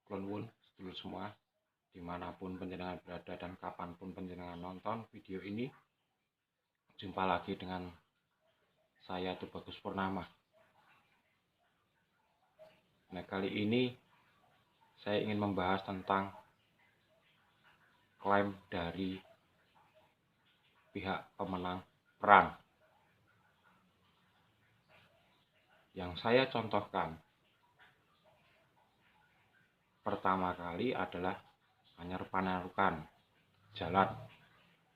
Kula nuwun sedulur semua, dimanapun panjenengan berada dan kapanpun panjenengan nonton video ini, jumpa lagi dengan saya Tubagus Purnama. Nah, kali ini saya ingin membahas tentang klaim dari pihak pemenang perang. Yang saya contohkan pertama kali adalah Anyar Panarukan, jalan.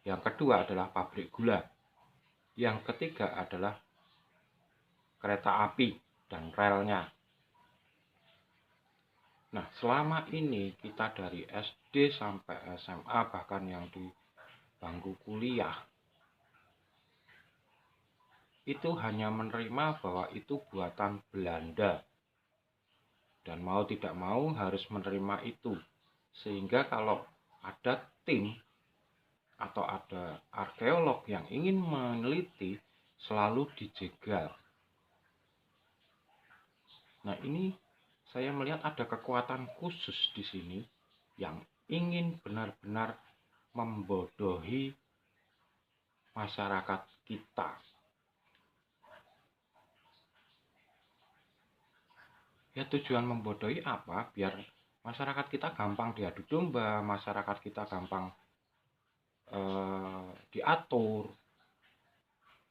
Yang kedua adalah pabrik gula. Yang ketiga adalah kereta api dan relnya. Nah, selama ini kita dari SD sampai SMA, bahkan yang di bangku kuliah, itu hanya menerima bahwa itu buatan Belanda. Dan mau tidak mau harus menerima itu. Sehingga kalau ada tim atau ada arkeolog yang ingin meneliti, selalu dijegal. Nah, ini saya melihat ada kekuatan khusus di sini yang ingin benar-benar membodohi masyarakat kita. Ya, tujuan membodohi apa? Biar masyarakat kita gampang diadu domba, masyarakat kita gampang diatur.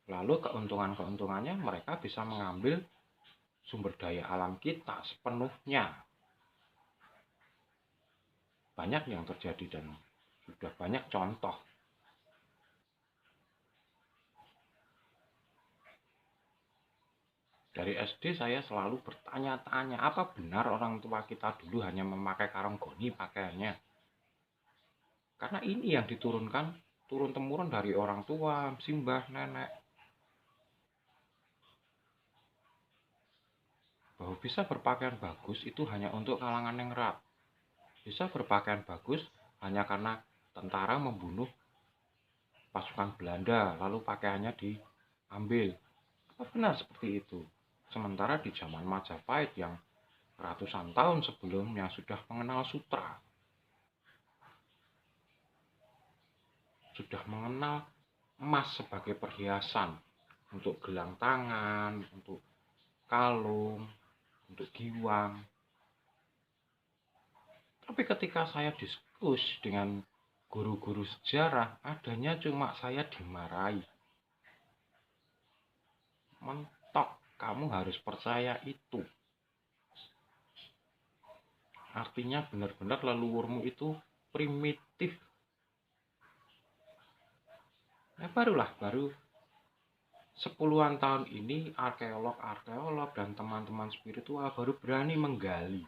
Lalu keuntungannya mereka bisa mengambil sumber daya alam kita sepenuhnya. Banyak yang terjadi dan sudah banyak contoh. Dari SD saya selalu bertanya-tanya, apa benar orang tua kita dulu hanya memakai karanggoni pakaiannya? Karena ini yang diturunkan turun-temurun dari orang tua, simbah, nenek. Bahwa bisa berpakaian bagus itu hanya untuk kalangan yang erat. Bisa berpakaian bagus hanya karena tentara membunuh pasukan Belanda, lalu pakaiannya diambil. Apa benar seperti itu? Sementara di zaman Majapahit yang ratusan tahun sebelumnya sudah mengenal sutra, sudah mengenal emas sebagai perhiasan untuk gelang tangan, untuk kalung, untuk giwang. Tapi ketika saya diskusi dengan guru-guru sejarah, adanya cuma saya dimarahi. Mentok, kamu harus percaya itu. Artinya benar-benar leluhurmu itu primitif. Nah, baru 10-an tahun ini arkeolog dan teman-teman spiritual baru berani menggali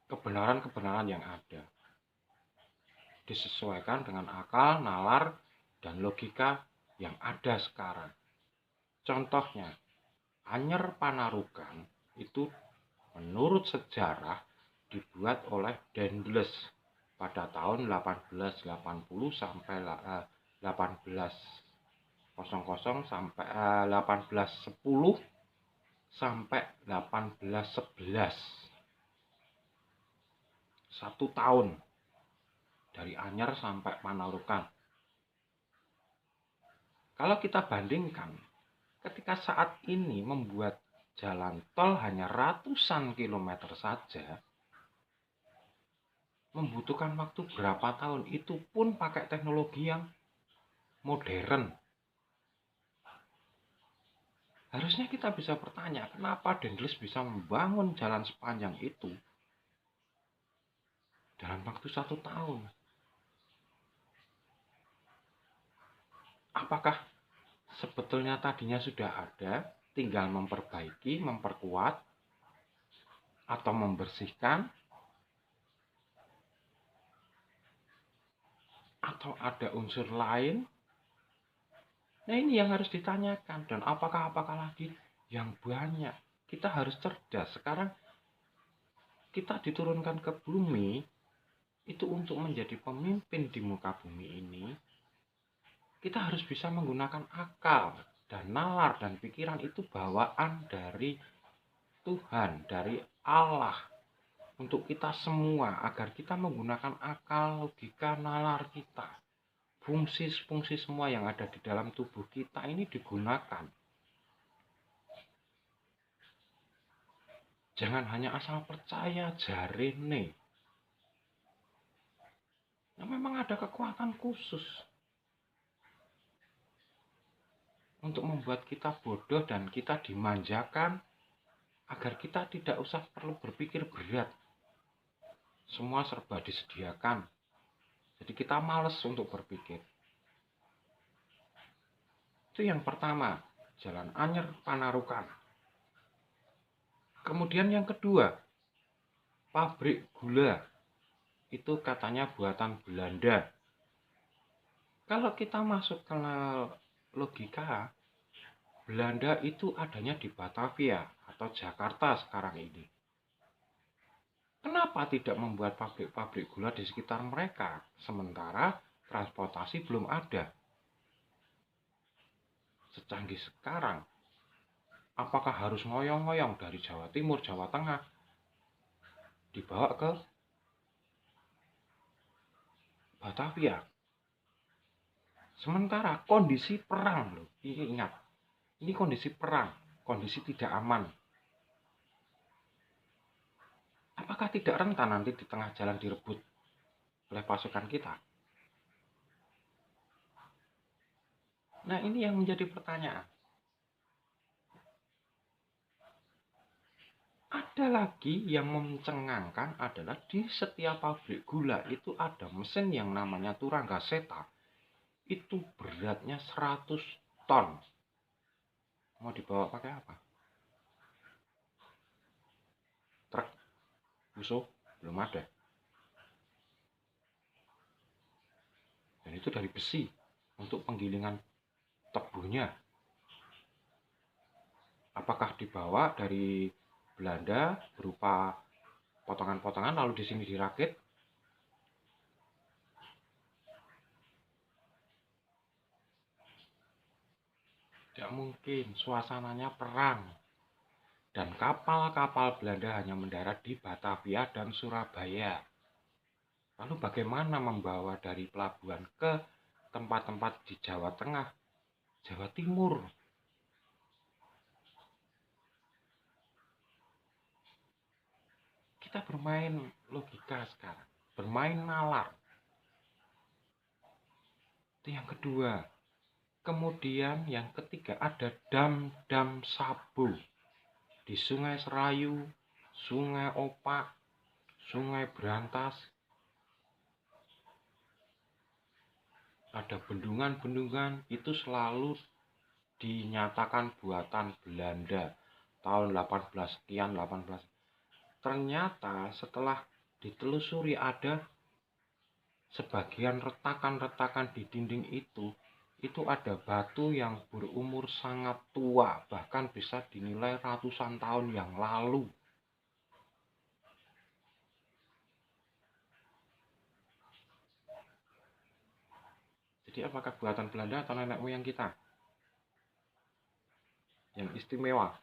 kebenaran-kebenaran yang ada. Disesuaikan dengan akal, nalar, dan logika yang ada sekarang. Contohnya, Anyar Panarukan itu menurut sejarah dibuat oleh Dendles pada tahun 1880 sampai 1800 sampai 1810 sampai 1811. 1 tahun dari Anyar sampai Panarukan. Kalau kita bandingkan, ketika saat ini membuat jalan tol hanya ratusan kilometer saja, membutuhkan waktu berapa tahun, itu pun pakai teknologi yang modern. Harusnya kita bisa bertanya, kenapa Dendles bisa membangun jalan sepanjang itu dalam waktu 1 tahun? Apakah sebetulnya tadinya sudah ada, tinggal memperbaiki, memperkuat, atau membersihkan, atau ada unsur lain? Nah, ini yang harus ditanyakan. Dan apakah lagi yang banyak? Kita harus cerdas. Sekarang kita diturunkan ke bumi itu untuk menjadi pemimpin di muka bumi ini. Kita harus bisa menggunakan akal dan nalar dan pikiran, itu bawaan dari Tuhan, dari Allah. untuk kita semua agar kita menggunakan akal, logika, nalar kita. Fungsi-fungsi semua yang ada di dalam tubuh kita ini digunakan. Jangan hanya asal percaya jarene. Nah, memang ada kekuatan khusus untuk membuat kita bodoh dan kita dimanjakan agar kita tidak usah perlu berpikir berat. Semua serba disediakan. Jadi kita males untuk berpikir. Itu yang pertama, Jalan Anyer Panarukan. Kemudian yang kedua, pabrik gula. Itu katanya buatan Belanda. Kalau kita masuk ke logika, Belanda itu adanya di Batavia atau Jakarta sekarang ini. Kenapa tidak membuat pabrik-pabrik gula di sekitar mereka, sementara transportasi belum ada? Secanggih sekarang, apakah harus ngoyong-ngoyong dari Jawa Timur, Jawa Tengah, dibawa ke Batavia? Sementara kondisi perang loh, ingat, ini kondisi perang, kondisi tidak aman. Apakah tidak rentan nanti di tengah jalan direbut oleh pasukan kita? Nah, ini yang menjadi pertanyaan. Ada lagi yang mencengangkan adalah di setiap pabrik gula itu ada mesin yang namanya turangga seta. Itu beratnya 100 ton. Mau dibawa pakai apa? Truk, busuk, belum ada. Dan itu dari besi untuk penggilingan tebunya. Apakah dibawa dari Belanda berupa potongan-potongan lalu di sini dirakit? Tidak mungkin, suasananya perang. Dan kapal-kapal Belanda hanya mendarat di Batavia dan Surabaya. Lalu bagaimana membawa dari pelabuhan ke tempat-tempat di Jawa Tengah, Jawa Timur? Kita bermain logika sekarang, bermain nalar. Itu yang kedua. Kemudian yang ketiga ada dam-dam Sabu di Sungai Serayu, Sungai Opak, Sungai Brantas. Ada bendungan-bendungan itu selalu dinyatakan buatan Belanda tahun 18 sekian 18. Ternyata setelah ditelusuri ada sebagian retakan-retakan di dinding itu ada batu yang berumur sangat tua, bahkan bisa dinilai ratusan tahun yang lalu. Jadi apakah buatan Belanda atau nenek moyang kita yang istimewa?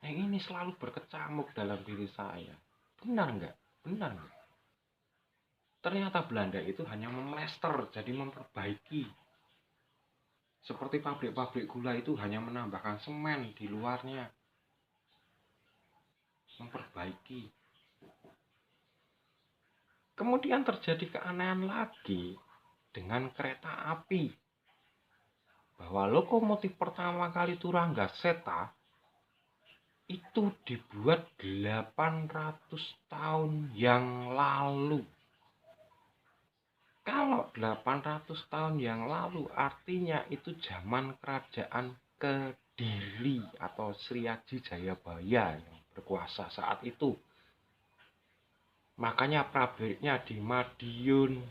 Yang ini selalu berkecamuk dalam diri saya. Benar nggak? Benar nggak? Ternyata Belanda itu hanya memlester, jadi memperbaiki. Seperti pabrik-pabrik gula itu hanya menambahkan semen di luarnya. Memperbaiki. Kemudian terjadi keanehan lagi dengan kereta api. Bahwa lokomotif pertama kali Turangga Seta itu dibuat 800 tahun yang lalu. Kalau 800 tahun yang lalu artinya itu zaman kerajaan Kediri atau Sri Aji Jayabaya yang berkuasa saat itu. Makanya pabriknya di Madiun.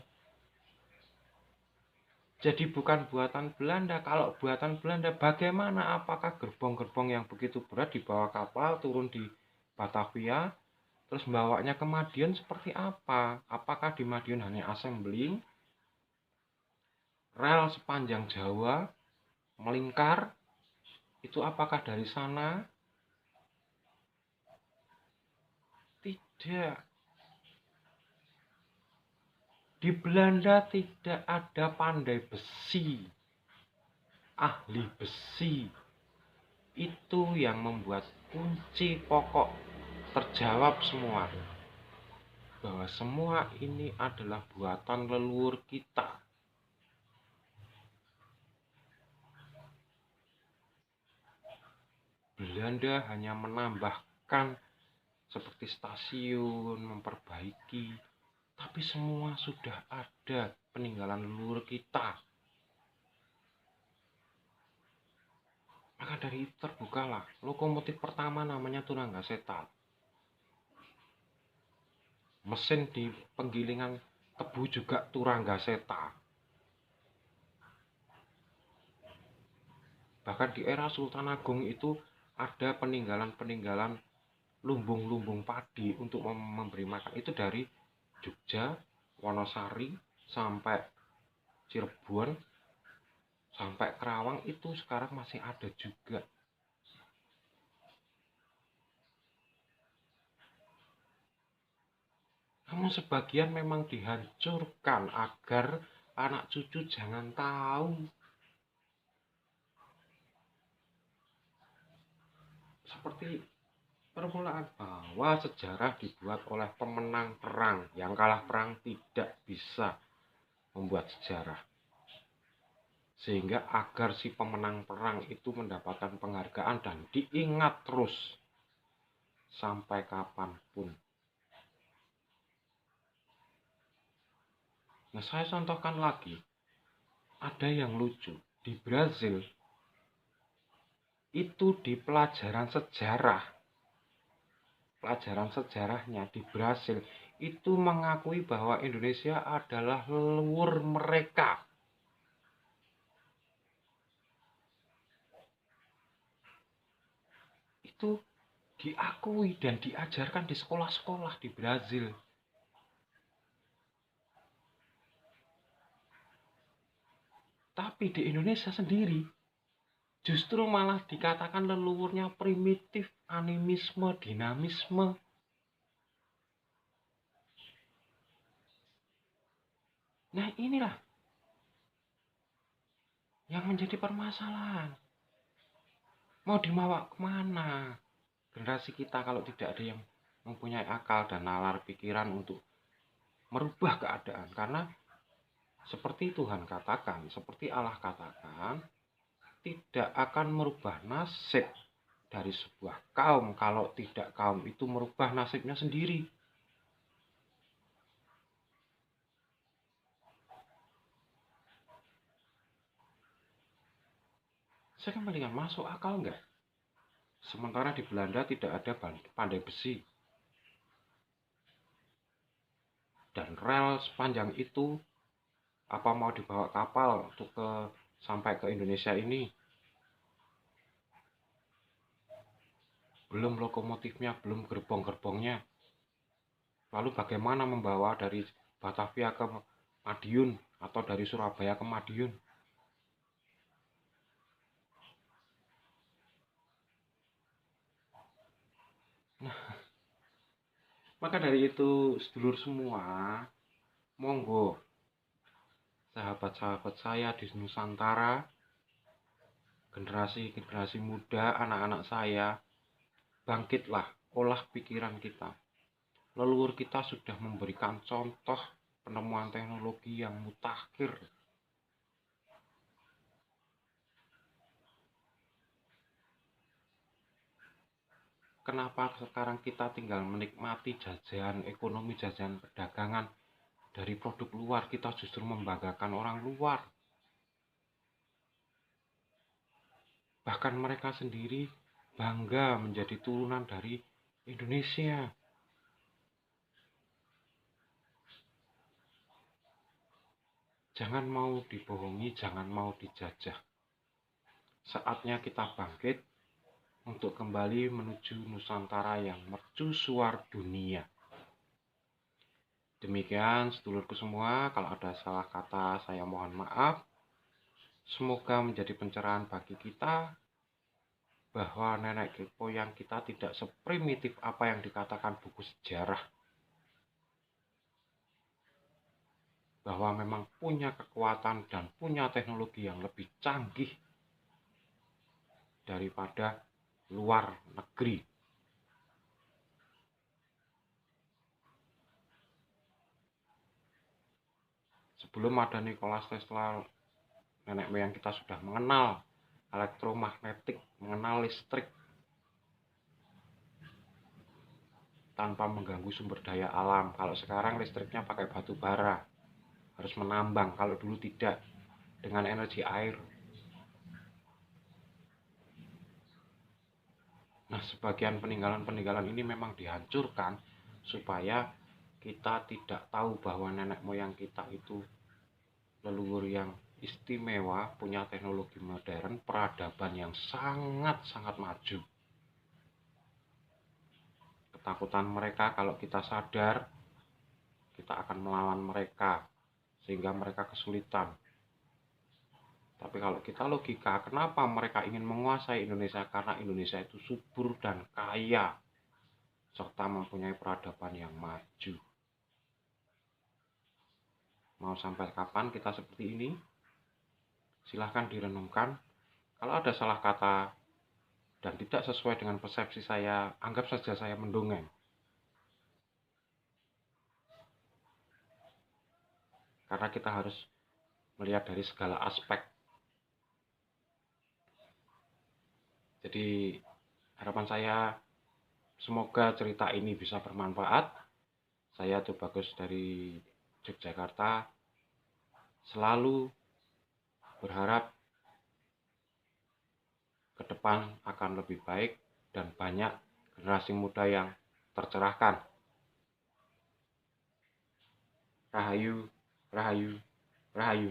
Jadi bukan buatan Belanda. Kalau buatan Belanda bagaimana? Apakah gerbong-gerbong yang begitu berat dibawa kapal turun di Batavia terus membawanya ke Madiun seperti apa? Apakah di Madiun hanya assembling? Rel sepanjang Jawa melingkar? Itu apakah dari sana ada. Di Belanda tidak ada pandai besi, ahli besi. Itu yang membuat kunci pokok terjawab semua, bahwa semua ini adalah buatan leluhur kita. Belanda hanya menambahkan seperti stasiun, memperbaiki, tapi semua sudah ada peninggalan leluhur kita. Maka dari itu terbukalah lokomotif pertama, namanya Turangga-Seta. Mesin di penggilingan tebu juga Turangga-Seta. Bahkan di era Sultan Agung itu ada peninggalan-peninggalan lumbung-lumbung padi untuk memberi makan. Itu dari Jogja, Wonosari, sampai Cirebon, sampai Kerawang, itu sekarang masih ada juga. Namun sebagian memang dihancurkan agar anak cucu jangan tahu. Seperti permulaan bahwa sejarah dibuat oleh pemenang perang, yang kalah perang tidak bisa membuat sejarah. Sehingga agar si pemenang perang itu mendapatkan penghargaan dan diingat terus sampai kapanpun. Nah, saya contohkan lagi, ada yang lucu. Di Brazil, itu di pelajaran sejarahnya di Brazil, itu mengakui bahwa Indonesia adalah leluhur mereka. Itu diakui dan diajarkan di sekolah-sekolah di Brazil. Tapi di Indonesia sendiri justru malah dikatakan leluhurnya primitif, animisme, dinamisme. Nah, inilah yang menjadi permasalahan. Mau dibawa kemana generasi kita kalau tidak ada yang mempunyai akal dan nalar pikiran untuk merubah keadaan? Karena seperti Tuhan katakan, seperti Allah katakan, tidak akan merubah nasib dari sebuah kaum kalau tidak kaum itu merubah nasibnya sendiri. Saya kembalikan, masuk akal nggak? Sementara di Belanda tidak ada pandai besi. Dan rel sepanjang itu, apa mau dibawa kapal untuk sampai ke Indonesia ini? Belum lokomotifnya, belum gerbong-gerbongnya. Lalu bagaimana membawa dari Batavia ke Madiun atau dari Surabaya ke Madiun? Nah, maka dari itu, sedulur semua, monggo sahabat-sahabat saya di Nusantara, generasi-generasi muda, anak-anak saya, bangkitlah, olah pikiran kita. Leluhur kita sudah memberikan contoh penemuan teknologi yang mutakhir. Kenapa sekarang kita tinggal menikmati jajahan ekonomi, jajahan perdagangan dari produk luar? Kita justru membanggakan orang luar. Bahkan mereka sendiri bangga menjadi turunan dari Indonesia. Jangan mau dibohongi, jangan mau dijajah. Saatnya kita bangkit untuk kembali menuju Nusantara yang mercusuar dunia. Demikian sedulurku semua, kalau ada salah kata saya mohon maaf. Semoga menjadi pencerahan bagi kita bahwa nenek moyang kita tidak seprimitif apa yang dikatakan buku sejarah, bahwa memang punya kekuatan dan punya teknologi yang lebih canggih daripada luar negeri. Sebelum ada Nikola Tesla, nenek moyang kita sudah mengenal elektromagnetik, mengenal listrik tanpa mengganggu sumber daya alam. Kalau sekarang listriknya pakai batu bara, harus menambang. Kalau dulu tidak, dengan energi air. Nah, sebagian peninggalan-peninggalan ini memang dihancurkan supaya kita tidak tahu bahwa nenek moyang kita itu leluhur yang istimewa, punya teknologi modern, peradaban yang sangat-sangat maju. Ketakutan mereka kalau kita sadar, kita akan melawan mereka, sehingga mereka kesulitan. Tapi kalau kita logika, kenapa mereka ingin menguasai Indonesia? Karena Indonesia itu subur dan kaya, serta mempunyai peradaban yang maju. Mau sampai kapan kita seperti ini? Silahkan direnungkan. Kalau ada salah kata dan tidak sesuai dengan persepsi saya, anggap saja saya mendongeng. Karena kita harus melihat dari segala aspek. Jadi harapan saya, semoga cerita ini bisa bermanfaat. Saya Tuh Bagus dari Yogyakarta selalu berharap ke depan akan lebih baik dan banyak generasi muda yang tercerahkan. Rahayu, rahayu, rahayu.